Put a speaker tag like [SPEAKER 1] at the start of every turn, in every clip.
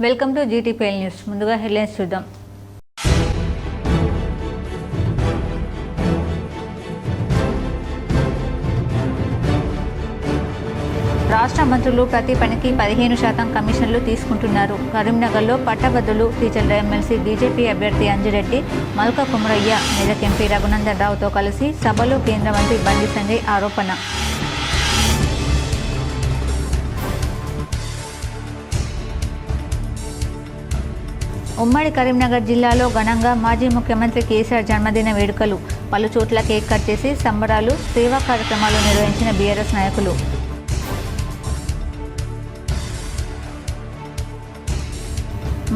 [SPEAKER 1] Welcome to GTPL news. ముందుగా headlines చూద్దాం. రాష్ట్ర మంత్రులు ప్రతి పనికి 15% కమిషన్లు తీసుకుంటున్నారు. కరీంనగర్లో పట్టభద్రులు టీచర్ల ఎమ్మెల్సీ బీజేపీ అభ్యర్థి అంజిరెడ్డి, మల్క కుమరయ్య, మెదక్ ఎంపీ రఘునందన్ రావుతో కలిసి సభలో కేంద్ర మంత్రి బండి సంజయ్ ఆరోపణ. ఉమ్మడి కరీంనగర్ జిల్లాలో ఘనంగా మాజీ ముఖ్యమంత్రి కేసీఆర్ జన్మదిన వేడుకలు. పలు చోట్ల కేక్ కట్ చేసి సంబరాలు, సేవా కార్యక్రమాలు నిర్వహించిన బీఆర్ఎస్ నాయకులు.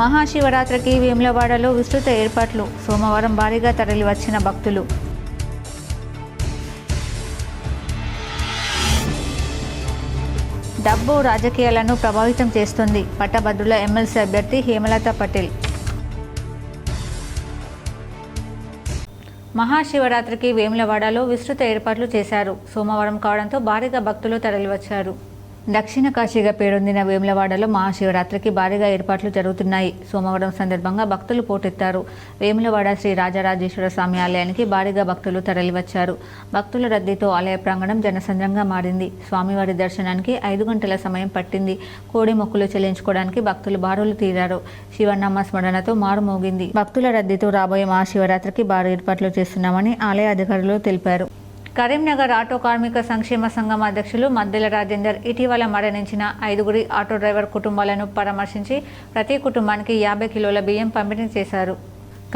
[SPEAKER 1] మహాశివరాత్రికి వేములవాడలో విస్తృత ఏర్పాట్లు. సోమవారం భారీగా తరలివచ్చిన భక్తులు. డబ్బు రాజకీయాలను ప్రభావితం చేస్తుంది. పట్టభద్రుల ఎమ్మెల్సీ అభ్యర్థి హేమలత పటేల్. మహాశివరాత్రికి వేములవాడలో విస్తృత ఏర్పాట్లు చేశారు. సోమవారం కావడంతో భారీగా భక్తులు తరలివచ్చారు. దక్షిణ కాశీగా పేరొందిన వేములవాడలో మహాశివరాత్రికి భారీగా ఏర్పాట్లు జరుగుతున్నాయి. సోమవారం సందర్భంగా భక్తులు పోటెత్తారు. వేములవాడ శ్రీ రాజరాజేశ్వర స్వామి ఆలయానికి భారీగా భక్తులు తరలివచ్చారు. భక్తుల రద్దీతో ఆలయ ప్రాంగణం జనసంద్రంగా మారింది. స్వామివారి దర్శనానికి 5 గంటల సమయం పట్టింది. కోడి మొక్కులు చెల్లించుకోవడానికి భక్తులు బారులు తీరారు. శివనామ స్మరణతో మారుమోగింది. భక్తుల రద్దీతో రాబోయే మహాశివరాత్రికి భారీ ఏర్పాట్లు చేస్తున్నామని ఆలయ అధికారులు తెలిపారు. కరీంనగర్ ఆటో కార్మిక సంక్షేమ సంఘం అధ్యక్షులు మద్దెల రాజేందర్ ఇటీవల మరణించిన 5 ఆటో డ్రైవర్ కుటుంబాలను పరామర్శించి ప్రతి కుటుంబానికి 50 కిలోల బియ్యం పంపిణీ చేశారు.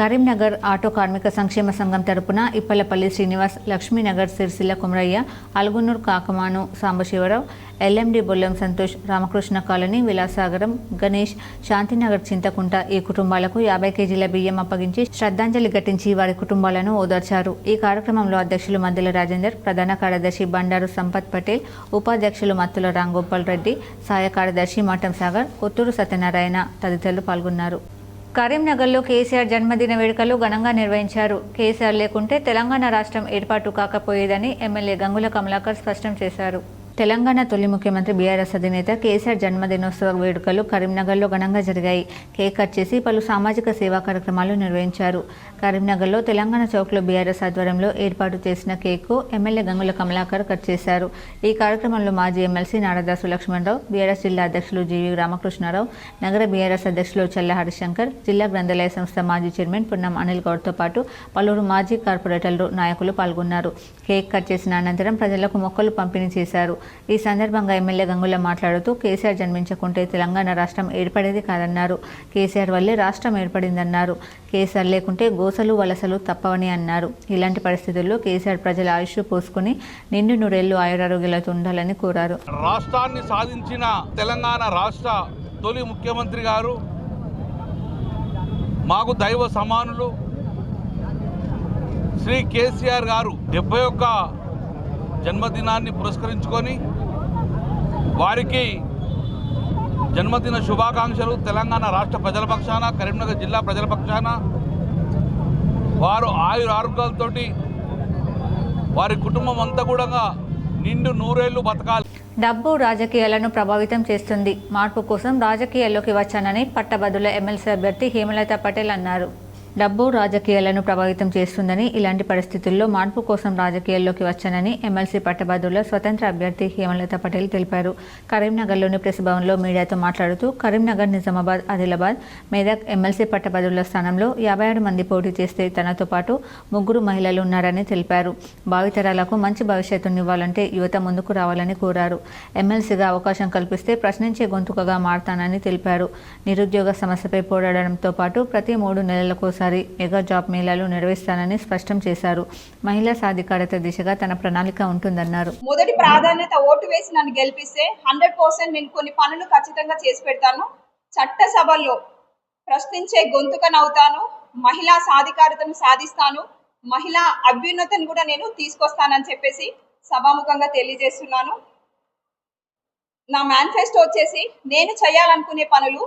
[SPEAKER 1] కరీంనగర్ ఆటో కార్మిక సంక్షేమ సంఘం తరపున ఇప్పలపల్లి శ్రీనివాస్, లక్ష్మీనగర్ సిరిసిల్ల కుమరయ్య, అలుగునూరు కాకమాను సాంబశివరావు, ఎల్ఎండి బొల్లం సంతోష్, రామకృష్ణ కాలనీ, విలాసాగరం గణేష్, శాంతినగర్ చింతకుంట ఈ కుటుంబాలకు 50 కేజీల బియ్యం అప్పగించి శ్రద్ధాంజలి ఘటించి వారి కుటుంబాలను ఓదార్చారు. ఈ కార్యక్రమంలో అధ్యక్షులు మద్దెల రాజేందర్, ప్రధాన కార్యదర్శి బండారు సంపత్ పటేల్, ఉపాధ్యక్షులు మత్తుల రాంగోపాల్ రెడ్డి, సహాయ కార్యదర్శి మఠం సాగర్, కొత్తూరు సత్యనారాయణ తదితరులు పాల్గొన్నారు. కరీంనగర్లో కేసీఆర్ జన్మదిన వేడుకలు ఘనంగా నిర్వహించారు. కేసీఆర్ లేకుంటే తెలంగాణ రాష్ట్రం ఏర్పాటు కాకపోయేదని ఎమ్మెల్యే గంగుల కమలాకర్ స్పష్టం చేశారు. తెలంగాణ తొలి ముఖ్యమంత్రి బీఆర్ఎస్ అధినేత కేసీఆర్ జన్మదినోత్సవ వేడుకలు కరీంనగర్లో ఘనంగా జరిగాయి. కేక్ కట్ చేసి పలు సామాజిక సేవా కార్యక్రమాలు నిర్వహించారు. కరీంనగర్లో తెలంగాణ చౌక్లో బీఆర్ఎస్ ఆధ్వర్యంలో ఏర్పాటు చేసిన కేక్కు ఎమ్మెల్యే గంగుల కమలాకర్ కట్ చేశారు. ఈ కార్యక్రమంలో మాజీ ఎమ్మెల్సీ నారదాసు లక్ష్మణరావు, బీఆర్ఎస్ జిల్లా అధ్యక్షులు జీవి రామకృష్ణారావు, నగర బీఆర్ఎస్ అధ్యక్షులు చల్ల హరిశంకర్, జిల్లా గ్రంథాలయ సంస్థ మాజీ చైర్మన్ పున్నం అనిల్ గౌడ్తో పాటు పలువురు మాజీ కార్పొరేటర్లు, నాయకులు పాల్గొన్నారు. కేక్ కట్ చేసిన అనంతరం ప్రజలకు మొక్కలు పంపిణీ చేశారు. ఈ సందర్భంగా ఎమ్మెల్యే గంగుల మాట్లాడుతూ కేసీఆర్ జన్మించకుంటే తెలంగాణ రాష్ట్రం ఏర్పడేది కాదన్నారు. కేసీఆర్ వల్లే రాష్ట్రం ఏర్పడిందన్నారు. కేసీఆర్ లేకుంటే గోసలు వలసలు తప్పవని అన్నారు. ఇలాంటి పరిస్థితుల్లో కేసీఆర్ ప్రజల ఆయుష్ పోసుకుని నిండు నూరేళ్లు ఆయురారోగ్యాలతో ఉండాలని కోరారు.
[SPEAKER 2] రాష్ట్రాన్ని సాధించిన తెలంగాణ రాష్ట్ర తొలి ముఖ్యమంత్రి గారు మాకు దైవ సమానులు శ్రీ కేసీఆర్ గారు 71 జన్మదినాన్ని పురస్కరించుకొని వారికి జన్మదిన శుభాకాంక్షలు తెలంగాణ రాష్ట్ర ప్రజల పక్షాన, కరీంనగర్ జిల్లా ప్రజల పక్షాన. వారు ఆరోగ్యాలతోటి వారి కుటుంబం అంతా కూడా నిండు నూరేళ్లు బతకాలి.
[SPEAKER 1] డబ్బు రాజకీయాలను ప్రభావితం చేస్తుంది. మార్పు కోసం రాజకీయాల్లోకి వచ్చానని పట్టభద్రుల ఎమ్మెల్సీ అభ్యర్థి హేమలత పటేల్ అన్నారు. డబ్బు రాజకీయాలను ప్రభావితం చేస్తుందని, ఇలాంటి పరిస్థితుల్లో మార్పు కోసం రాజకీయాల్లోకి వచ్చానని ఎమ్మెల్సీ పట్టభద్రుల స్వతంత్ర అభ్యర్థి హేమలత పటేల్ తెలిపారు. కరీంనగర్లోని ప్రెస్ భవన్లో మీడియాతో మాట్లాడుతూ కరీంనగర్, నిజామాబాద్, ఆదిలాబాద్, మెదక్ ఎమ్మెల్సీ పట్టభద్రుల స్థానంలో 57 మంది పోటీ చేస్తే తనతో పాటు 3 మహిళలు ఉన్నారని తెలిపారు. భావితరాలకు మంచి భవిష్యత్తునివ్వాలంటే యువత ముందుకు రావాలని కోరారు. ఎమ్మెల్సీగా అవకాశం కల్పిస్తే ప్రశ్నించే గొంతుకగా మారతానని తెలిపారు. నిరుద్యోగ సమస్యపై పోరాడడంతో పాటు ప్రతి 3 నెలలకు మెగా జాబ్ మేళాలు నిర్వహిస్తానని స్పష్టం చేశారు. మహిళా సాధికారత దిశగా తన ప్రణాళిక ఉంటుందన్నారు.
[SPEAKER 3] మొదటి ప్రాధాన్యత ఓటు వేసి నన్ను గెలిపిస్తే 100% నేను కొన్ని పనులు ఖచ్చితంగా చేసి పెడతాను. చట్టసభల్లో ప్రశ్నించే గొంతుకనవుతాను. మహిళా సాధికారతను సాధిస్తాను. మహిళా అభ్యున్నతిని కూడా నేను తీసుకొస్తానని చెప్పేసి సభాముఖంగా తెలియజేస్తున్నాను. నా మేనిఫెస్టో వచ్చేసి నేను చేయాలనుకునే పనులు: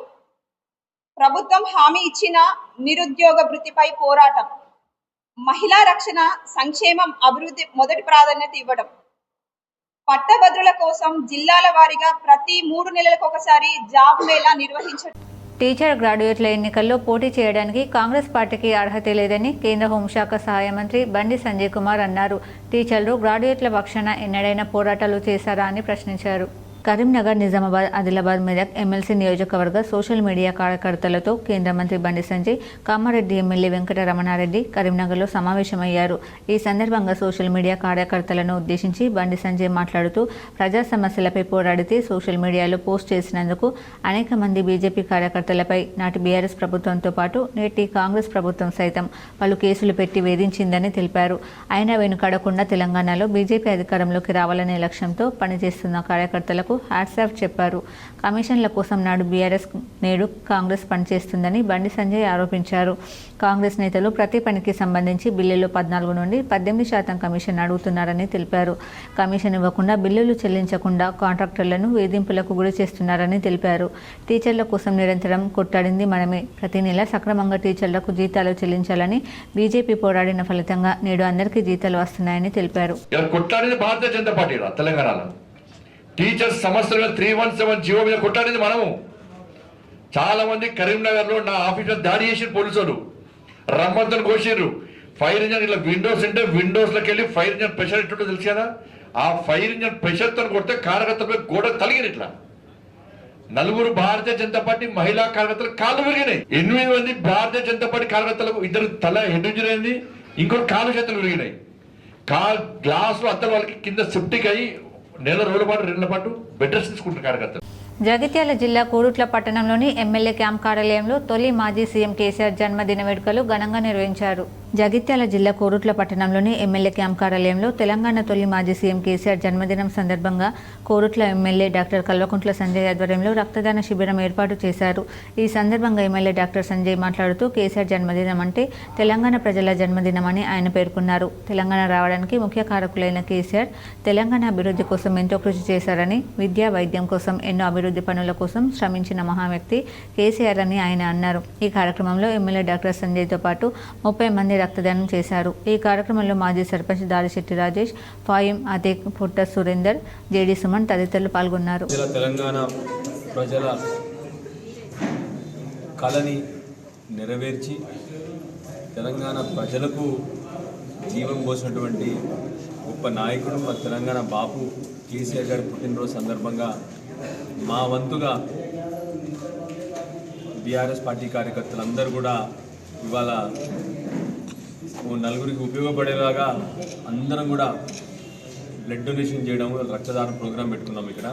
[SPEAKER 3] ప్రభుత్వం హామీ ఇచ్చిన నిరుద్యోగ వృత్తిపై పోరాటం, మహిళా రక్షణ, సంక్షేమం, అభివృద్ధి మొదటి ప్రాధాన్యత ఇవ్వడం, పట్టభద్రుల కోసం జిల్లాల వారీగా ప్రతి 3 నెలలకు ఒకసారి జాబ్ మేళా నిర్వహించడం,
[SPEAKER 1] టీచర్ గ్రాడ్యుయేట్ల ఎన్నికల్లో పోటీ చేయడానికి కాంగ్రెస్ పార్టీకి అర్హత లేదని కేంద్ర హోంశాఖ సహాయ మంత్రి బండి సంజయ్ కుమార్ అన్నారు. టీచర్లు గ్రాడ్యుయేట్ల పక్షాన ఎన్నడైనా పోరాటాలు చేశారా అని ప్రశ్నించారు. కరీంనగర్, నిజామాబాద్, ఆదిలాబాద్, మెదక్ ఎమ్మెల్సీ నియోజకవర్గ సోషల్ మీడియా కార్యకర్తలతో కేంద్ర మంత్రి బండి సంజయ్, కామారెడ్డి ఎమ్మెల్యే వెంకట రమణారెడ్డి కరీంనగర్లో సమావేశమయ్యారు. ఈ సందర్భంగా సోషల్ మీడియా కార్యకర్తలను ఉద్దేశించి బండి సంజయ్ మాట్లాడుతూ ప్రజా సమస్యలపై పోరాడితే సోషల్ మీడియాలో పోస్ట్ చేసినందుకు అనేక మంది బీజేపీ కార్యకర్తలపై నాటి బీఆర్ఎస్ ప్రభుత్వంతో పాటు నేటి కాంగ్రెస్ ప్రభుత్వం సైతం పలు కేసులు పెట్టి వేధించిందని తెలిపారు. అయినా వెనుకడకుండా తెలంగాణలో బీజేపీ అధికారంలోకి రావాలనే లక్ష్యంతో పనిచేస్తున్న కార్యకర్తలకు హ్యాట్స్ ఆఫ్ చెప్పారు. కమిషన్ల కోసం నాడు బీఆర్ఎస్, నేడు కాంగ్రెస్ పనిచేస్తుందని బండి సంజయ్ ఆరోపించారు. కాంగ్రెస్ నేతలు ప్రతి పనికి సంబంధించి బిల్లులో 14 నుండి 18% కమిషన్ అడుగుతున్నారని తెలిపారు. కమిషన్ ఇవ్వకుండా బిల్లులు చెల్లించకుండా కాంట్రాక్టర్లను వేధింపులకు గురి చేస్తున్నారని తెలిపారు. టీచర్ల కోసం నిరంతరం కొట్టాడింది మనమే. ప్రతి నెల సక్రమంగా టీచర్లకు జీతాలు చెల్లించాలని బీజేపీ పోరాడిన ఫలితంగా నేడు అందరికీ జీతాలు వస్తున్నాయని తెలిపారు.
[SPEAKER 4] టీచర్స్ సమస్యలు 317 జీవో మీద కొట్టాడింది మనము. చాలా మంది కరీంనగర్లో నా ఆఫీస్లో దాడి చేసిన పోలీసులు రమ్మంతను కోసిర్రు. ఫైర్ ఇంజన్ ఇట్లా విండోస్ ఉంటే విండోస్లోకి వెళ్ళి ఫైర్ ఇంజన్ ప్రెషర్ ఎట్టుంటో తెలుసు కదా, ఆ ఫైర్ ఇంజన్ ప్రెషర్తో కొడితే కార్యకర్తలపై గోడ తలిగిన ఇట్లా 4 భారతీయ జనతా పార్టీ మహిళా కార్యకర్తలు కాళ్ళు విరిగినాయి. 8 మంది భారతీయ జనతా పార్టీ కార్యకర్తలకు 2 తల హెడ్ ఇంజరీ అయింది, ఇంకొక కాలు చేతులు విరిగినాయి. గ్లాసులు అత్తలు వాళ్ళకి కింద సెప్టిక్ అయ్యి నెల రోజుల పాటు 2 నెలల పాటు బెడ్ రెస్ట్ తీసుకుంటారు కార్యకర్తలు.
[SPEAKER 1] జగిత్యాల జిల్లా కోరుట్ల పట్టణంలోని ఎమ్మెల్యే క్యాంప్ కార్యాలయంలో తొలి మాజీ సీఎం కేసీఆర్ జన్మదిన వేడుకలు ఘనంగా నిర్వహించారు. జగిత్యాల జిల్లా కోరుట్ల పట్టణంలోని ఎమ్మెల్యే క్యాంప్ కార్యాలయంలో తెలంగాణ తొలి మాజీ సీఎం కేసీఆర్ జన్మదినం సందర్భంగా కోరుట్ల ఎమ్మెల్యే డాక్టర్ కల్వకుంట్ల సంజయ్ ఆధ్వర్యంలో రక్తదాన శిబిరం ఏర్పాటు చేశారు. ఈ సందర్భంగా ఎమ్మెల్యే డాక్టర్ సంజయ్ మాట్లాడుతూ కేసీఆర్ జన్మదినం అంటే తెలంగాణ ప్రజల జన్మదినం అని ఆయన పేర్కొన్నారు. తెలంగాణ రావడానికి ముఖ్య కారకులైన కేసీఆర్ తెలంగాణ అభివృద్ధి కోసం ఎంతో కృషి చేశారని, విద్యా, వైద్యం కోసం ఎన్నో అభివృద్ధి పనుల కోసం శ్రమించిన మహావ్యక్తి కేసీఆర్ అని ఆయన అన్నారు. ఈ కార్యక్రమంలో ఎమ్మెల్యే డాక్టర్ సంజయ్తో పాటు 30 మంది రక్తదానం చేశారు. ఈ కార్యక్రమంలో మాజీ సర్పంచ్ దారిశెట్టి రాజేష్, ఫాయిం అతీక్, పుట్ట సురేందర్, జేడి సుమన్ తదితరులు పాల్గొన్నారు.
[SPEAKER 5] తెలంగాణ ప్రజల కళని నెరవేర్చి తెలంగాణ ప్రజలకు జీవం పోసినటువంటి గొప్ప నాయకుడు మా తెలంగాణ బాపు కేసీఆర్ గారి పుట్టినరోజు సందర్భంగా మా వంతుగా బీఆర్ఎస్ పార్టీ కార్యకర్తలందరూ కూడా ఇవాళ నలుగురికి ఉపయోగపడేలాగా అందరం కూడా బ్లడ్ డొనేషన్ చేయడం, రక్తదాన ప్రోగ్రాం పెట్టుకున్నాం. ఇక్కడ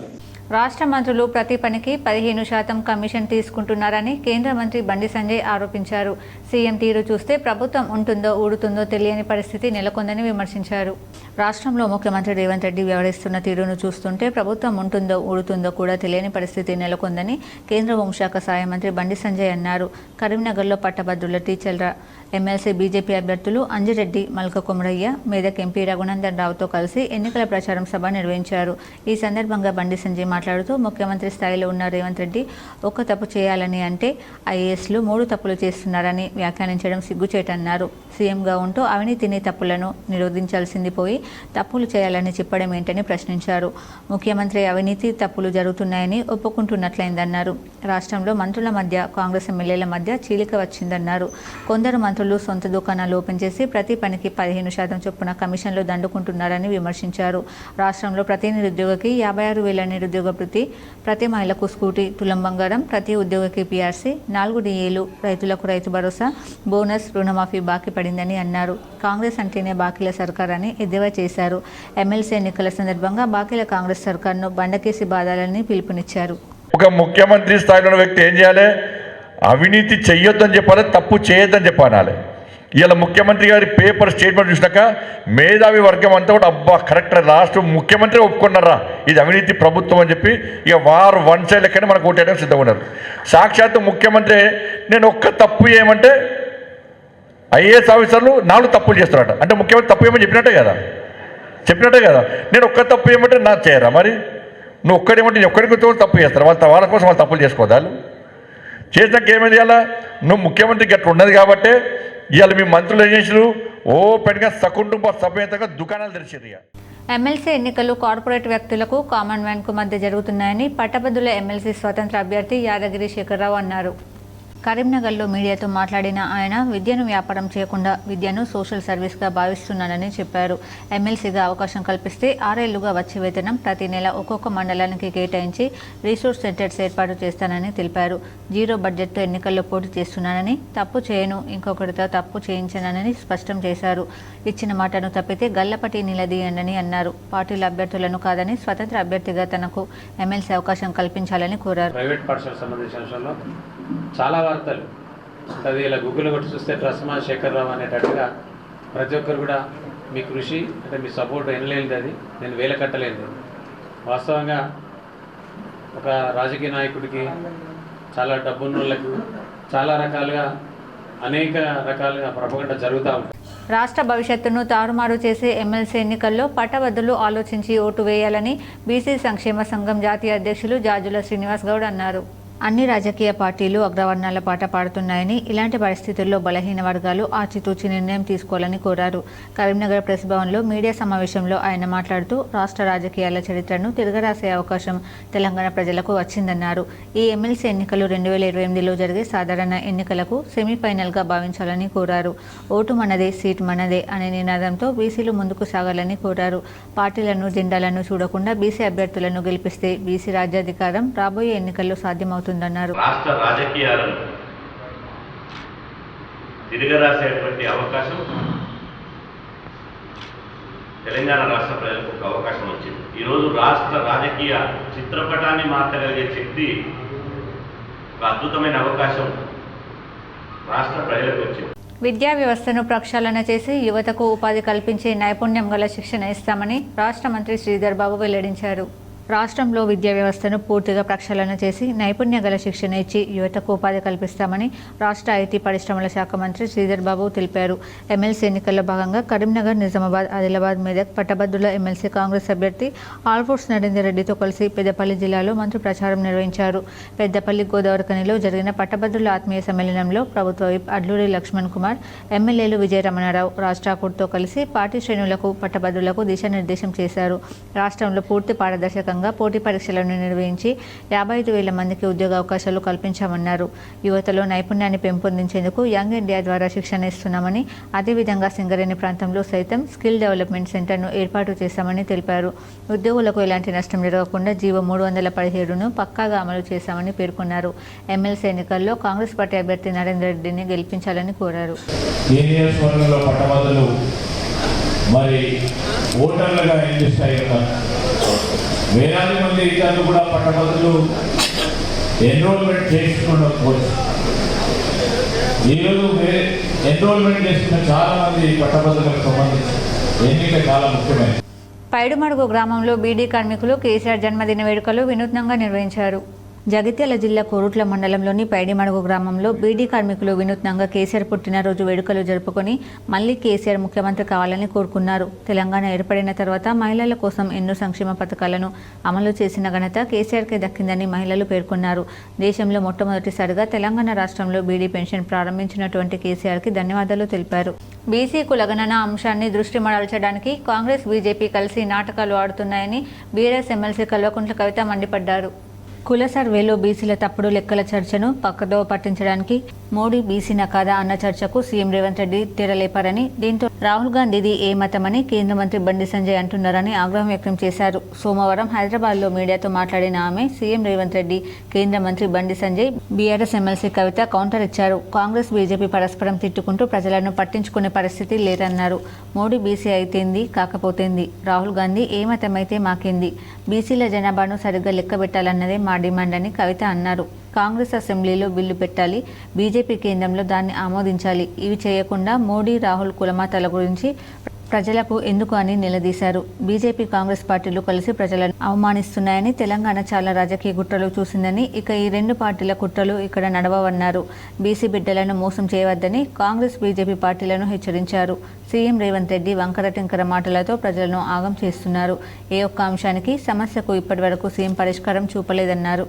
[SPEAKER 1] రాష్ట్ర మంత్రులు ప్రతి పనికి 15% కమిషన్ తీసుకుంటున్నారని కేంద్ర మంత్రి బండి సంజయ్ ఆరోపించారు. సీఎం తీరు చూస్తే ప్రభుత్వం ఉంటుందో ఊడుతుందో తెలియని పరిస్థితి నెలకొందని విమర్శించారు. రాష్ట్రంలో ముఖ్యమంత్రి రేవంత్ రెడ్డి వ్యవహరిస్తున్న తీరును చూస్తుంటే ప్రభుత్వం ఉంటుందో ఊడుతుందో కూడా తెలియని పరిస్థితి నెలకొందని కేంద్ర హోంశాఖ సహాయ మంత్రి బండి సంజయ్ అన్నారు. కరీంనగర్లో పట్టభద్రుల టీచర్ల ఎమ్మెల్సీ బీజేపీ అభ్యర్థులు అంజిరెడ్డి, మల్క కొమరయ్య, మెదక్ ఎంపీ రఘునందన్ రావుతో కలిసి ఎన్నికల ప్రచారం సభ నిర్వహించారు. ఈ సందర్భంగా బండి సంజయ్ మాట్లాడుతూ ముఖ్యమంత్రి స్థాయిలో ఉన్న రేవంత్ రెడ్డి ఒక్క తప్పు చేయాలని అంటే ఐఏఎస్లు 3 తప్పులు చేస్తున్నారని వ్యాఖ్యానించడం సిగ్గుచేటన్నారు. సీఎంగా ఉంటూ అవినీతిని, తప్పులను నిరోధించాల్సింది పోయి తప్పులు చేయాలని చెప్పడం ఏంటని ప్రశ్నించారు. ముఖ్యమంత్రి అవినీతి, తప్పులు జరుగుతున్నాయని ఒప్పుకుంటున్నట్లయిందన్నారు. రాష్ట్రంలో మంత్రుల మధ్య, కాంగ్రెస్ ఎమ్మెల్యేల మధ్య చీలిక వచ్చిందన్నారు. కొందరు మంత్రులు సొంత దుకాణాలు ఓపెన్ చేసి ప్రతి పనికి 15% చొప్పున కమిషన్లు దండుకుంటున్నారని విమర్శించారు. రాష్ట్రంలో ప్రతి నిరుద్యోగికి 56,000 నిరుద్యోగ వృత్తి, ప్రతి మహిళకు స్కూటీ, తులం బంగారం, ప్రతి ఉద్యోగికి పీఆర్సీ, 4 DAలు, రైతులకు రైతు భరోసా, బోనస్, రుణమాఫీ బాకీ పడిందని అన్నారు. కాంగ్రెస్ అంటేనే బాకీల సర్కార్ అని ఎద్దేవా చేశారు. ఎమ్మెల్సీ ఎన్నికల సందర్భంగా బాకీల కాంగ్రెస్ సర్కార్ను బండకేసి బాధాలని పిలుపునిచ్చారు.
[SPEAKER 4] ఒక ముఖ్యమంత్రి స్థాయిలో ఉన్న వ్యక్తి ఏం చేయాలి? అవినీతి చెయ్యొద్దని చెప్పాలి, తప్పు చేయొద్దని చెప్పాలి. ఇలా ముఖ్యమంత్రి గారి పేపర్ స్టేట్మెంట్ చూసినాక మేధావి వర్గం అంతా కూడా అబ్బా కరెక్ట్, రాష్ట్ర ముఖ్యమంత్రి ఒప్పుకున్నారా ఇది అవినీతి ప్రభుత్వం అని చెప్పి ఇక వారు 1 సైడ్ లెక్కనే మనకు ఓటేయడానికి సిద్ధంగా ఉన్నారు. సాక్షాత్తు ముఖ్యమంత్రి నేను ఒక్క తప్పు చేయమంటే ఐఏఎస్ ఆఫీసర్లు 4 తప్పులు చేస్తారట. అంటే ముఖ్యమంత్రి తప్పు ఏమని చెప్పినట్టే కదా. నేను ఒక్క తప్పు ఏమంటే నా చేయరా? మరి నువ్వు ఒక్కడేమంటే నేను ఒక్కడికి తప్పు చేస్తారు. వాళ్ళ కోసం వాళ్ళు తప్పులు చేసుకోదాలు చేసినాక ఏమైంది? ఇవాళ నువ్వు ముఖ్యమంత్రికి అట్లా ఉన్నది కాబట్టి ఇవాళ మీ మంత్రులు ఏం చేసారు? ఓపెన్గా సకుటుంబ సమేతంగా దుకాణాలు తెరిచారు.
[SPEAKER 1] ఎమ్మెల్సీ ఎన్నికలు కార్పొరేట్ వ్యక్తులకు, కామన్ మ్యాన్కు మధ్య జరుగుతున్నాయని పట్టభద్రుల ఎమ్మెల్సీ స్వతంత్ర అభ్యర్థి యాదగిరి శేఖర్రావు అన్నారు. కరీంనగర్లో మీడియాతో మాట్లాడిన ఆయన విద్యను వ్యాపారం చేయకుండా విద్యను సోషల్ సర్వీస్గా భావిస్తున్నానని చెప్పారు. ఎమ్మెల్సీగా అవకాశం కల్పిస్తే 6 ఏళ్లుగా వచ్చే వేతనం ప్రతి నెల ఒక్కొక్క మండలానికి కేటాయించి రీసోర్స్ సెంటర్స్ ఏర్పాటు చేస్తానని తెలిపారు. జీరో బడ్జెట్తో ఎన్నికల్లో పోటీ చేస్తున్నానని, తప్పు చేయను, ఇంకొకరితో తప్పు చేయించనని స్పష్టం చేశారు. ఇచ్చిన మాటను తప్పితే గల్లపటి నిలదీయండని అన్నారు. పార్టీల అభ్యర్థులను కాదని స్వతంత్ర అభ్యర్థిగా తనకు ఎమ్మెల్సీ అవకాశం కల్పించాలని కోరారు.
[SPEAKER 6] ప్రైవేట్ పాఠశాల సంబంధించిన విషయంలో చాలా వార్తలు ఉంటుంది. ఇలా గూగుల్లో కొట్టి చూస్తే ట్రస్మా శేఖర్రావు అనేటట్టుగా ప్రతి ఒక్కరు కూడా మీ కృషి అంటే మీ సపోర్ట్ ఎనలేనిది, అది నేను వేల కట్టలేనిది. వాస్తవంగా ఒక రాజకీయ నాయకుడికి, చాలా డబ్బున్న వాళ్ళకు చాలా రకాలుగా అనేక రకాలుగా ప్రపగండ జరుగుతూ ఉంటుంది.
[SPEAKER 1] రాష్ట్ర భవిష్యత్తును తారుమారు చేసే ఎమ్మెల్సీ ఎన్నికల్లో పట్టభద్రులు ఆలోచించి ఓటు వేయాలని బీసీ సంక్షేమ సంఘం జాతీయ అధ్యక్షులు జాజుల శ్రీనివాస్ గౌడ్ అన్నారు. అన్ని రాజకీయ పార్టీలు అగ్రవర్ణాల పాట పాడుతున్నాయని, ఇలాంటి పరిస్థితుల్లో బలహీన వర్గాలు ఆచితూచి నిర్ణయం తీసుకోవాలని కోరారు. కరీంనగర్ ప్రెస్ భవన్లో మీడియా సమావేశంలో ఆయన మాట్లాడుతూ రాష్ట్ర రాజకీయాల చరిత్రను తిరగరాసే అవకాశం తెలంగాణ ప్రజలకు వచ్చిందన్నారు. ఈ ఎమ్మెల్సీ ఎన్నికలు 2028లో జరిగే సాధారణ ఎన్నికలకు సెమీఫైనల్గా భావించాలని కోరారు. ఓటు మనదే, సీట్ మనదే అనే నినాదంతో బీసీలు ముందుకు సాగాలని కోరారు. పార్టీలను, జెండాలను చూడకుండా బీసీ అభ్యర్థులను గెలిపిస్తే బీసీ రాజ్యాధికారం రాబోయే ఎన్నికల్లో సాధ్యమవుతుంది.
[SPEAKER 7] రాష్ట్ర రాజకీయాలను తిరగరాసేటువంటి అవకాశం తెలంగాణ రాష్ట్ర ప్రజలకు ఒక అవకాశం వచ్చింది. ఈరోజు రాష్ట్ర రాజకీయ చిత్రపటాన్ని మార్చగలిగే శక్తి, ఒక అద్భుతమైన అవకాశం రాష్ట్ర ప్రజలకు వచ్చింది.
[SPEAKER 1] విద్యా వ్యవస్థను ప్రక్షాళన చేసి యువతకు ఉపాధి కల్పించే నైపుణ్యం గల శిక్షణ ఇస్తామని రాష్ట్ర మంత్రి శ్రీధర్ బాబు వెల్లడించారు. రాష్ట్రంలో విద్యా వ్యవస్థను పూర్తిగా ప్రక్షాళన చేసి నైపుణ్య గల శిక్షణ ఇచ్చి యువతకు ఉపాధి కల్పిస్తామని రాష్ట్ర ఐటీ పరిశ్రమల శాఖ మంత్రి శ్రీధర్ బాబు తెలిపారు. ఎమ్మెల్సీ ఎన్నికల్లో భాగంగా కరీంనగర్, నిజామాబాద్, ఆదిలాబాద్, మెదక్ పట్టభద్రుల ఎమ్మెల్సీ కాంగ్రెస్ అభ్యర్థి ఆల్ఫోర్స్ నరేందర్ రెడ్డితో కలిసి పెద్దపల్లి జిల్లాలో మంత్రి ప్రచారం నిర్వహించారు. పెద్దపల్లి గోదావరిఖనిలో జరిగిన పట్టభద్రుల ఆత్మీయ సమ్మేళనంలో ప్రభుత్వ విప్ అడ్లూరి లక్ష్మణ్ కుమార్, ఎమ్మెల్యేలు విజయ రమణారావు, రాజ్ ఠాకూర్తో కలిసి పార్టీ శ్రేణులకు, పట్టభద్రులకు దిశానిర్దేశం చేశారు. రాష్ట్రంలో పూర్తి పారదర్శకంగా పోటీ పరీక్షలను నిర్వహించి 55,000 మందికి ఉద్యోగ అవకాశాలు కల్పించామన్నారు. యువతలో నైపుణ్యాన్ని పెంపొందించేందుకు యంగ్ ఇండియా ద్వారా శిక్షణ ఇస్తున్నామని, అదేవిధంగా సింగరేణి ప్రాంతంలో సైతం స్కిల్ డెవలప్మెంట్ సెంటర్ను ఏర్పాటు చేశామని తెలిపారు. ఉద్యోగులకు ఎలాంటి నష్టం జరగకుండా జీవో 317ను పక్కాగా అమలు చేశామని పేర్కొన్నారు. ఎమ్మెల్సీ ఎన్నికల్లో కాంగ్రెస్ పార్టీ అభ్యర్థి నరేందర్ రెడ్డిని గెలిపించాలని కోరారు.
[SPEAKER 8] మరి ఓటర్లుగా ఎన్నిస్తాయి వేలాది మంది ఇతరులు కూడా పట్టభద్రులు ఎన్రోల్మెంట్ చేసుకోవచ్చు. ఈరోజు ఎన్రోల్మెంట్ చేసుకున్న చాలా మంది పట్టభద్రులకు సంబంధించి ఎన్నిక చాలా ముఖ్యమైనది.
[SPEAKER 1] పైడుమడుగు గ్రామంలో బీడీ కార్మికులు కేసీఆర్ జన్మదిన వేడుకలు వినూత్నంగా నిర్వహించారు. జగిత్యాల జిల్లా కోరుట్ల మండలంలోని పైడిమడుగు గ్రామంలో బీడీ కార్మికులు వినూత్నంగా కేసీఆర్ పుట్టినరోజు వేడుకలు జరుపుకొని మళ్లీ కేసీఆర్ ముఖ్యమంత్రి కావాలని కోరుకున్నారు. తెలంగాణ ఏర్పడిన తర్వాత మహిళల కోసం ఎన్నో సంక్షేమ పథకాలను అమలు చేసిన ఘనత కేసీఆర్కే దక్కిందని మహిళలు పేర్కొన్నారు. దేశంలో మొట్టమొదటిసారిగా తెలంగాణ రాష్ట్రంలో బీడీ పెన్షన్ ప్రారంభించినటువంటి కేసీఆర్కి ధన్యవాదాలు తెలిపారు. బీసీ కులగణన అంశాన్ని దృష్టి మరల్చడానికి కాంగ్రెస్, బీజేపీ కలిసి నాటకాలు ఆడుతున్నాయని బీఆర్ఎస్ ఎమ్మెల్సీ కల్వకుంట్ల కవిత మండిపడ్డారు. కుల సర్వేలో బీసీల తప్పుడు లెక్కల చర్చను పక్కదో పట్టించడానికి మోడీ బీసీనా కాదా అన్న చర్చకు సీఎం రేవంత్ రెడ్డి తెరలేపారని, దీంతో రాహుల్ గాంధీది ఏ మతమని కేంద్ర మంత్రి బండి సంజయ్ అంటున్నారని ఆగ్రహం వ్యక్తం చేశారు. సోమవారం హైదరాబాద్లో మీడియాతో మాట్లాడిన ఆమె సీఎం రేవంత్ రెడ్డి, కేంద్ర మంత్రి బండి సంజయ్, బీఆర్ఎస్ ఎమ్మెల్సీ కవిత కౌంటర్ ఇచ్చారు. కాంగ్రెస్, బీజేపీ పరస్పరం తిట్టుకుంటూ ప్రజలను పట్టించుకునే పరిస్థితి లేదన్నారు. మోడీ బీసీ అయితేంది, కాకపోతేంది, రాహుల్ గాంధీ ఏ మతమైతే మాకేంది, బీసీల జనాభాను సరిగ్గా లెక్కబెట్టాలన్నదే మా డిమాండ్ అని కవిత అన్నారు. కాంగ్రెస్ అసెంబ్లీలో బిల్లు పెట్టాలి, బీజేపీ కేంద్రంలో దాన్ని ఆమోదించాలి. ఇవి చేయకుండా మోడీ, రాహుల్ కులమతాల గురించి ప్రజలకు ఎందుకు అని నిలదీశారు. బీజేపీ, కాంగ్రెస్ పార్టీలు కలిసి ప్రజలను అవమానిస్తున్నాయని, తెలంగాణ చాలా రాజకీయ కుట్రలు చూసిందని, ఇక ఈ రెండు పార్టీల కుట్రలు ఇక్కడ నడవవన్నారు. బీసీ బిడ్డలను మోసం చేయవద్దని కాంగ్రెస్, బీజేపీ పార్టీలను హెచ్చరించారు. సీఎం రేవంత్ రెడ్డి వంకర టింకర మాటలతో ప్రజలను ఆగం చేస్తున్నారు. ఏ ఒక్క అంశానికి, సమస్యకు ఇప్పటి వరకు సీఎం పరిష్కారం చూపలేదన్నారు.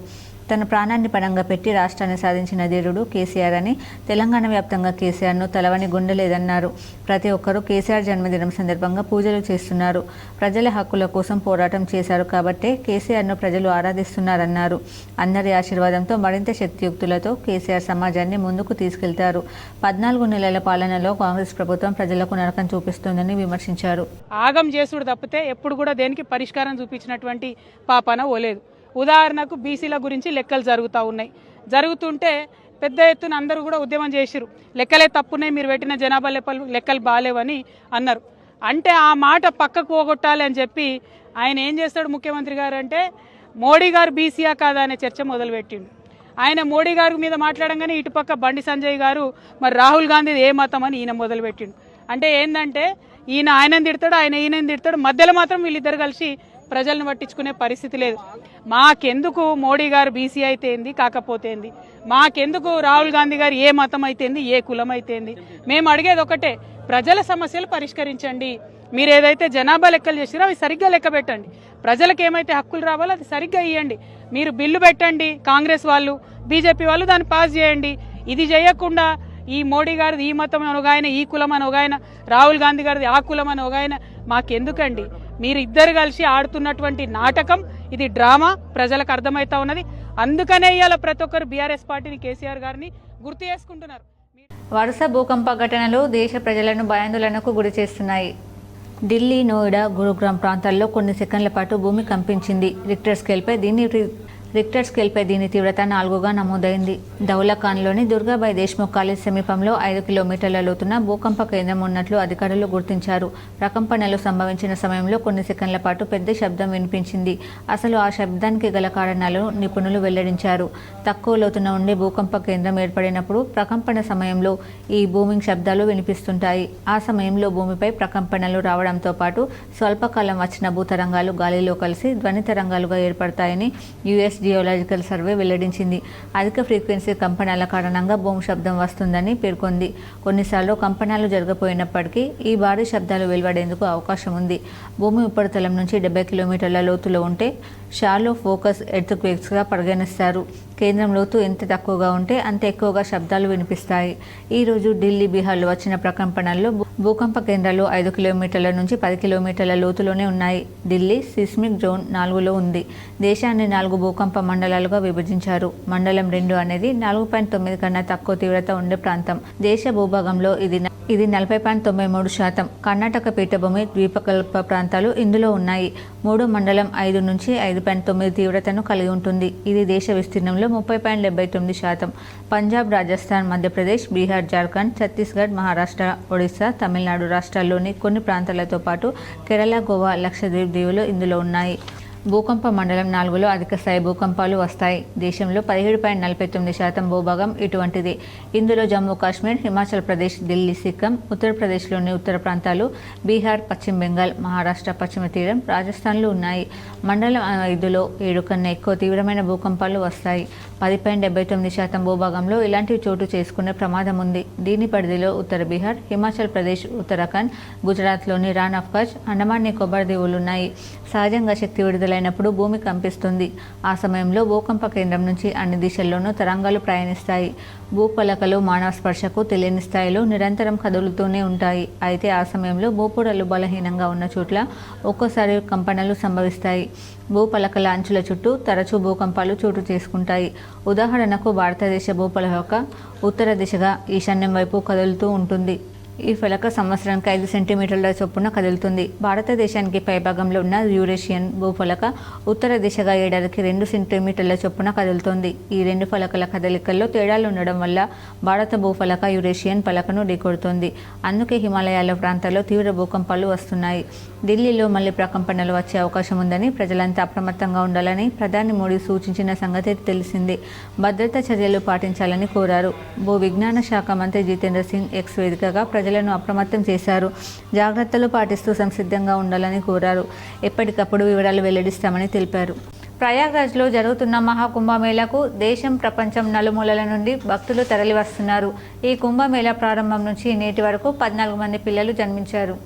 [SPEAKER 1] తన ప్రాణాన్ని పణంగా పెట్టి రాష్ట్రాన్ని సాధించిన ధీరుడు కేసీఆర్ అని తెలంగాణ వ్యాప్తంగా కేసీఆర్ను తలవని గుండెలేదన్నారు. ప్రతి ఒక్కరూ కేసీఆర్ జన్మదినం సందర్భంగా పూజలు చేస్తున్నారు. ప్రజల హక్కుల కోసం పోరాటం చేశారు కాబట్టే కేసీఆర్ను ప్రజలు ఆరాధిస్తున్నారన్నారు. అందరి ఆశీర్వాదంతో మరింత శక్తియుక్తులతో కేసీఆర్ సమాజాన్ని ముందుకు తీసుకెళ్తారు. 14 నెలల పాలనలో కాంగ్రెస్ ప్రభుత్వం ప్రజలకు నరకం చూపిస్తుందని విమర్శించారు.
[SPEAKER 9] ఆగం చేసుడు తప్పితే ఎప్పుడు కూడా దేనికి పరిష్కారం చూపించినటువంటి పాపన ఓలేదు. ఉదాహరణకు బీసీల గురించి లెక్కలు జరుగుతుంటే పెద్ద ఎత్తున అందరూ కూడా ఉద్యమం చేసిరు. లెక్కలే తప్పున్నాయి, మీరు పెట్టిన జనాభా లెక్కలు బాగాలేవని అన్నారు. అంటే ఆ మాట పక్కకు పోగొట్టాలి అని చెప్పి ఆయన ఏం చేస్తాడు ముఖ్యమంత్రి గారు అంటే మోడీ గారు బీసీయా కాదా అనే చర్చ మొదలుపెట్టిండు. ఆయన మోడీ గారి మీద మాట్లాడంగానే ఇటుపక్క బండి సంజయ్ గారు మరి రాహుల్ గాంధీ ఏ మతం అని ఈయన మొదలుపెట్టిండు. అంటే ఏంటంటే ఆయనని తిడతాడు, ఈయనని తిడతాడు, మధ్యలో మాత్రం వీళ్ళిద్దరు కలిసి ప్రజలను పట్టించుకునే పరిస్థితి లేదు. మాకెందుకు మోడీ గారు బీసీ అయితే ఏంది, కాకపోతే ఏంది, మాకెందుకు రాహుల్ గాంధీ గారు ఏ మతం అయితే ఏంది, ఏ కులం అయితే ఏంది, మేము అడిగేది ఒకటే, ప్రజల సమస్యలు పరిష్కరించండి. మీరు ఏదైతే జనాభా లెక్కలు చేసిరో అవి సరిగ్గా లెక్క పెట్టండి. ప్రజలకు ఏమైతే హక్కులు రావాలో అది సరిగ్గా ఇవ్వండి. మీరు బిల్లు పెట్టండి, కాంగ్రెస్ వాళ్ళు బీజేపీ వాళ్ళు దాన్ని పాస్ చేయండి. ఇది చేయకుండా ఈ మోడీ గారిది ఈ మతం అని ఒగాయన, ఈ కులం అని ఒగాయన, రాహుల్ గాంధీ గారిది ఆ కులం అని ఒగాయన, మాకెందుకండి? మీరు ఇద్దరు కలిసి ఆడుతున్నటువంటి నాటకం ఇది, డ్రామా ప్రజలకు అర్థమవుతా ఉన్నది. అందుకనే ఇవాళ ప్రతి ఒక్కరు బీఆర్ఎస్ పార్టీని, కేసీఆర్ గారిని గుర్తు చేసుకుంటున్నారు.
[SPEAKER 1] వరుస భూకంప ఘటనలు దేశ ప్రజలను భయాందోళనకు గురి చేస్తున్నాయి. ఢిల్లీ, నోయిడా, గురుగ్రామ్ ప్రాంతాల్లో కొన్ని సెకండ్ల పాటు భూమి కంపించింది. రిక్టర్ స్కేల్పై దీని తీవ్రత 4గా నమోదైంది. దౌలఖాన్లోని దుర్గాబాయి దేశ్ముఖ్ కాలేజ్ సమీపంలో 5 కిలోమీటర్ల లోతున భూకంప కేంద్రం ఉన్నట్లు అధికారులు గుర్తించారు. ప్రకంపనలు సంభవించిన సమయంలో కొన్ని సెకండ్ల పాటు పెద్ద శబ్దం వినిపించింది. అసలు ఆ శబ్దానికి గల కారణాలు నిపుణులు వెల్లడించారు. తక్కువ లోతున ఉండే భూకంప కేంద్రం ఏర్పడినప్పుడు ప్రకంపన సమయంలో ఈ బూమింగ్ శబ్దాలు వినిపిస్తుంటాయి. ఆ సమయంలో భూమిపై ప్రకంపనలు రావడంతో పాటు స్వల్పకాలం వచ్చిన భూతరంగాలు గాలిలో కలిసి ధ్వని తరంగాలుగా ఏర్పడతాయని యుఎస్ జియోలాజికల్ సర్వే వెల్లడించింది. అధిక ఫ్రీక్వెన్సీ కంపనాల కారణంగా భూమి శబ్దం వస్తుందని పేర్కొంది. కొన్నిసార్లు కంపనాలు జరగపోయినప్పటికీ ఈ భారీ శబ్దాలు వెలువడేందుకు అవకాశం ఉంది. భూమి ఉపరితలం నుంచి 70 కిలోమీటర్ల లోతులో ఉంటే షాలో ఫోకస్ ఎర్త్క్వేక్స్గా పరిగణిస్తారు. కేంద్రం లోతు ఎంత తక్కువగా ఉంటే అంత ఎక్కువగా శబ్దాలు వినిపిస్తాయి. ఈరోజు ఢిల్లీ, బీహార్లో వచ్చిన ప్రకంపనల్లో భూకంప కేంద్రాలు 5 కిలోమీటర్ల నుంచి 10 కిలోమీటర్ల లోతులోనే ఉన్నాయి. ఢిల్లీ సిస్మిక్ జోన్ 4లో ఉంది. దేశాన్ని 4 భూకంప మండలాలుగా విభజించారు. మండలం 2 అనేది 4.9 కన్నా తక్కువ తీవ్రత ఉండే ప్రాంతం. దేశ భూభాగంలో ఇది 40.93%. కర్ణాటక పీఠభూమి, ద్వీపకల్ప ప్రాంతాలు ఇందులో ఉన్నాయి. 3 మండలం 5 నుంచి 5.9 తీవ్రతను కలిగి ఉంటుంది. ఇది దేశ విస్తీర్ణంలో 30.79%. పంజాబ్, రాజస్థాన్, మధ్యప్రదేశ్, బీహార్, జార్ఖండ్, ఛత్తీస్గఢ్, మహారాష్ట్ర, ఒడిశా, తమిళనాడు రాష్ట్రాల్లోని కొన్ని ప్రాంతాలతో పాటు కేరళ, గోవా, లక్షద్వీప్ దీవులు ఇందులో ఉన్నాయి. భూకంప మండలం 4లో అధిక స్థాయి భూకంపాలు వస్తాయి. దేశంలో 17.49% భూభాగం ఇటువంటిది. ఇందులో జమ్మూ కాశ్మీర్, హిమాచల్ ప్రదేశ్, ఢిల్లీ, సిక్కిం, ఉత్తరప్రదేశ్లోని ఉత్తర ప్రాంతాలు, బీహార్, పశ్చిమ బెంగాల్, మహారాష్ట్ర పశ్చిమ తీరం, రాజస్థాన్లు ఉన్నాయి. మండలం 5లో 7 కన్నా ఎక్కువ తీవ్రమైన భూకంపాలు వస్తాయి. 10.79% భూభాగంలో ఇలాంటివి చోటు చేసుకునే ప్రమాదం ఉంది. దీని పరిధిలో ఉత్తర బీహార్, హిమాచల్ ప్రదేశ్, ఉత్తరాఖండ్, గుజరాత్లోని రాన్ ఆఫ్ కచ్, అండమాన్ నికోబార్ దీవులు ఉన్నాయి. సహజంగా శక్తి విడుదలైనప్పుడు భూమి కంపిస్తుంది. ఆ సమయంలో భూకంప కేంద్రం నుంచి అన్ని దిశల్లోనూ తరంగాలు ప్రయాణిస్తాయి. భూపలకలు మానవ స్పర్శకు తెలియని స్థాయిలో నిరంతరం కదులుతూనే ఉంటాయి. అయితే ఆ సమయంలో భూపొరలు బలహీనంగా ఉన్న చోట్ల ఒక్కోసారి కంపనలు సంభవిస్తాయి. భూపలకల అంచుల చుట్టూ తరచూ భూకంపాలు చోటు చేసుకుంటాయి. ఉదాహరణకు భారతదేశ భూపలక ఉత్తర దిశగా ఈశాన్యం వైపు కదులుతూ ఉంటుంది. ఈ ఫలక సంవత్సరానికి 5 సెంటీమీటర్ల చొప్పున కదులుతుంది. భారతదేశానికి పైభాగంలో ఉన్న యూరేషియన్ భూఫలక ఉత్తర దిశగా ఏడాదికి 2 సెంటీమీటర్ల చొప్పున కదులుతుంది. ఈ 2 ఫలకల కదలికల్లో తేడాలు ఉండడం వల్ల భారత భూఫలక యూరేషియన్ పలకను ఢీకొడుతుంది. అందుకే హిమాలయాల ప్రాంతాల్లో తీవ్ర భూకంపాలు వస్తున్నాయి. ఢిల్లీలో మళ్లీ ప్రకంపనలు వచ్చే అవకాశం ఉందని, ప్రజలంతా అప్రమత్తంగా ఉండాలని ప్రధాని మోడీ సూచించిన సంగతి తెలిసిందే. భద్రతా చర్యలు పాటించాలని కోరారు. భూ విజ్ఞాన శాఖ మంత్రి జితేంద్ర సింగ్ ఎక్స్ వేదికగా ప్రజలను అప్రమత్తం చేశారు. జాగ్రత్తలు పాటిస్తూ సంసిద్ధంగా ఉండాలని కోరారు. ఎప్పటికప్పుడు వివరాలు వెల్లడిస్తామని తెలిపారు. ప్రయాగ్రాజ్లో జరుగుతున్న మహాకుంభమేళాకు దేశం, ప్రపంచం నలుమూలల నుండి భక్తులు తరలివస్తున్నారు. ఈ కుంభమేళా ప్రారంభం నుంచి నేటి వరకు 14 మంది పిల్లలు జన్మించారు.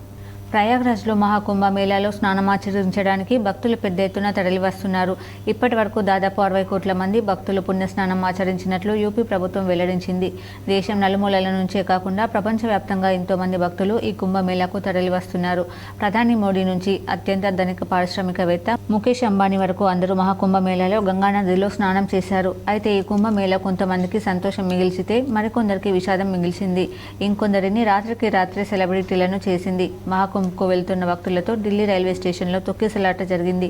[SPEAKER 1] ప్రయాగ్రాజ్లో మహాకుంభ మేళాలో స్నానమాచరించడానికి భక్తులు పెద్ద ఎత్తున తరలివస్తున్నారు. ఇప్పటి వరకు దాదాపు 60 కోట్ల మంది భక్తులు పుణ్యస్నానం ఆచరించినట్లు యూపీ ప్రభుత్వం వెల్లడించింది. దేశం నలుమూలల నుంచే కాకుండా ప్రపంచవ్యాప్తంగా ఎంతో మంది భక్తులు ఈ కుంభమేళాకు తరలివస్తున్నారు. ప్రధాని మోడీ నుంచి అత్యంత ధనిక పారిశ్రామికవేత్త ముఖేష్ అంబానీ వరకు అందరూ మహాకుంభమేళాలో గంగానదిలో స్నానం చేశారు. అయితే ఈ కుంభమేళా కొంతమందికి సంతోషం మిగిల్చితే మరికొందరికి విషాదం మిగిల్చింది. ఇంకొందరిని రాత్రికి రాత్రే సెలబ్రిటీలను చేసింది. మహాకుంభకు వెళ్తున్న భక్తులతో ఢిల్లీ రైల్వే స్టేషన్లో తొక్కిసలాట జరిగింది.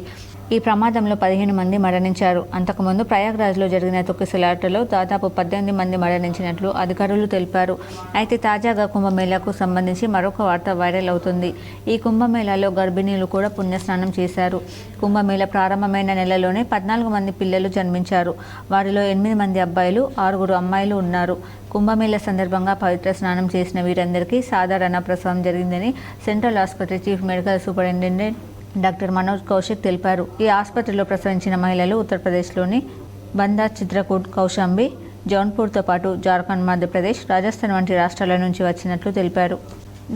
[SPEAKER 1] ఈ ప్రమాదంలో 15 మంది మరణించారు. అంతకుముందు ప్రయాగ్రాజ్లో జరిగిన తొక్కిసలాటలో దాదాపు 18 మంది మరణించినట్లు అధికారులు తెలిపారు. అయితే తాజాగా కుంభమేళాకు సంబంధించి మరొక వార్త వైరల్ అవుతుంది. ఈ కుంభమేళాలో గర్భిణీలు కూడా పుణ్యస్నానం చేశారు. కుంభమేళా ప్రారంభమైన నెలలోనే 14 మంది పిల్లలు జన్మించారు. వారిలో 8 మంది అబ్బాయిలు, 6 అమ్మాయిలు ఉన్నారు. కుంభమేళా సందర్భంగా పవిత్ర స్నానం చేసిన వీరందరికీ సాధారణ ప్రసవం జరిగిందని సెంట్రల్ ఆసుపత్రి chief medical superintendent doctor Manoj Kaushik తెలిపారు. ఈ ఆసుపత్రిలో ప్రసవించిన మహిళలు ఉత్తరప్రదేశ్లోని బందా, చిత్రకూట్, కౌశాంబి, జౌన్పూర్తో పాటు జార్ఖండ్, మధ్యప్రదేశ్, రాజస్థాన్ వంటి రాష్ట్రాల నుంచి వచ్చినట్లు తెలిపారు.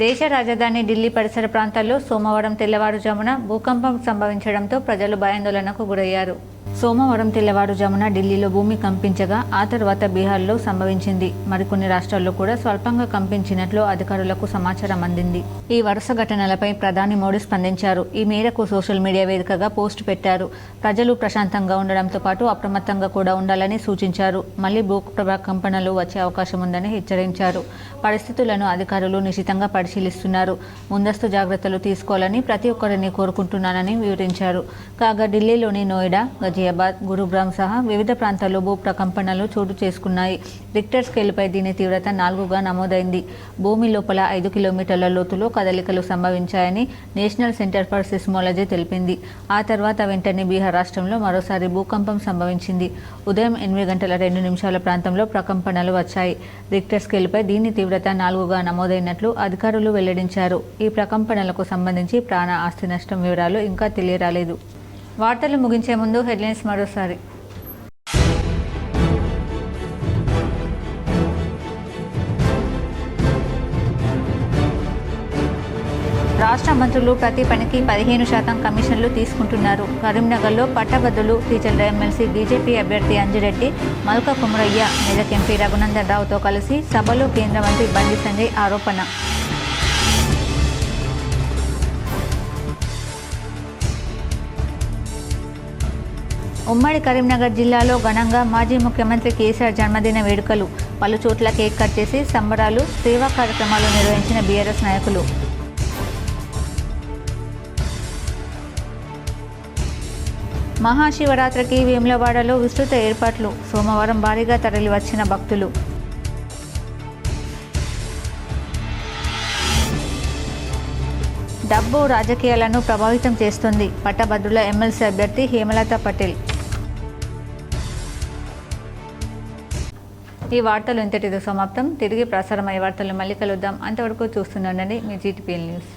[SPEAKER 1] దేశ రాజధాని ఢిల్లీ పరిసర ప్రాంతాల్లో సోమవారం తెల్లవారుజామున భూకంపం సంభవించడంతో ప్రజలు భయాందోళనకు గురయ్యారు. సోమవారం తెల్లవారుజామున ఢిల్లీలో భూమి కంపించగా ఆ తర్వాత బీహార్లో సంభవించింది. మరికొన్ని రాష్ట్రాల్లో కూడా స్వల్పంగా కంపించినట్లు అధికారులకు సమాచారం అందింది. ఈ వరుస ఘటనలపై ప్రధాని మోడీ స్పందించారు. ఈ మేరకు సోషల్ మీడియా వేదికగా పోస్టు పెట్టారు. ప్రజలు ప్రశాంతంగా ఉండడంతో పాటు అప్రమత్తంగా కూడా ఉండాలని సూచించారు. మళ్లీ భూకంపనలు వచ్చే అవకాశం ఉందని హెచ్చరించారు. పరిస్థితులను అధికారులు నిశితంగా పరిశీలిస్తున్నారు. ముందస్తు జాగ్రత్తలు తీసుకోవాలని ప్రతి ఒక్కరిని కోరుకుంటున్నానని వివరించారు. కాగా ఢిల్లీలోని నోయిడా, గజియాబాద్, గురుగ్రామ్ సహా వివిధ ప్రాంతాల్లో భూ ప్రకంపనలు చోటు చేసుకున్నాయి. రిక్టర్ స్కేలుపై దీని తీవ్రత 4గా నమోదైంది. భూమి లోపల 5 కిలోమీటర్ల లోతులో కదలికలు సంభవించాయని నేషనల్ సెంటర్ ఫర్ సిస్మోలజీ తెలిపింది. ఆ తర్వాత వెంటనే బీహార్ రాష్ట్రంలో మరోసారి భూకంపం సంభవించింది. ఉదయం 8:02 ప్రాంతంలో ప్రకంపనలు వచ్చాయి. రిక్టర్ స్కేలుపై దీని తీవ్రత 4గా నమోదైనట్లు అధికారులు వెల్లడించారు. ఈ ప్రకంపనలకు సంబంధించి ప్రాణ, ఆస్తి నష్టం వివరాలు ఇంకా తెలియరాలేదు. వార్తలు ముగించే ముందు హెడ్లైన్స్ మరోసారి. రాష్ట్ర మంత్రులు ప్రతి పనికి 15% కమిషన్లు తీసుకుంటున్నారు. కరీంనగర్లో పట్టభద్రులు టీచర్ల ఎమ్మెల్సీ బీజేపీ అభ్యర్థి అంజిరెడ్డి, మల్క కుమరయ్య, మెదక్ ఎంపీ రఘునందన్ రావుతో కలిసి సభలో కేంద్ర మంత్రి బండి సంజయ్ ఆరోపణ. ఉమ్మడి కరీంనగర్ జిల్లాలో ఘనంగా మాజీ ముఖ్యమంత్రి కేసీఆర్ జన్మదిన వేడుకలు. పలు చోట్ల కేక్ కట్ చేసి సంబరాలు, సేవా కార్యక్రమాలు నిర్వహించిన బీఆర్ఎస్ నాయకులు. మహాశివరాత్రికి వేములవాడలో విస్తృత ఏర్పాట్లు. సోమవారం భారీగా తరలివచ్చిన భక్తులు. డబ్బు రాజకీయాలను ప్రభావితం చేస్తుంది. పట్టభద్రుల ఎమ్మెల్సీ అభ్యర్థి హేమలత పటేల్. ఈ వార్తలు ఇంతటితో సమాప్తం. తిరిగి ప్రసారమయ్యే వార్తలు మళ్ళీ కలుద్దాం. అంతవరకు చూస్తూనే ఉండండి మీ జీటీపీఎల్ న్యూస్.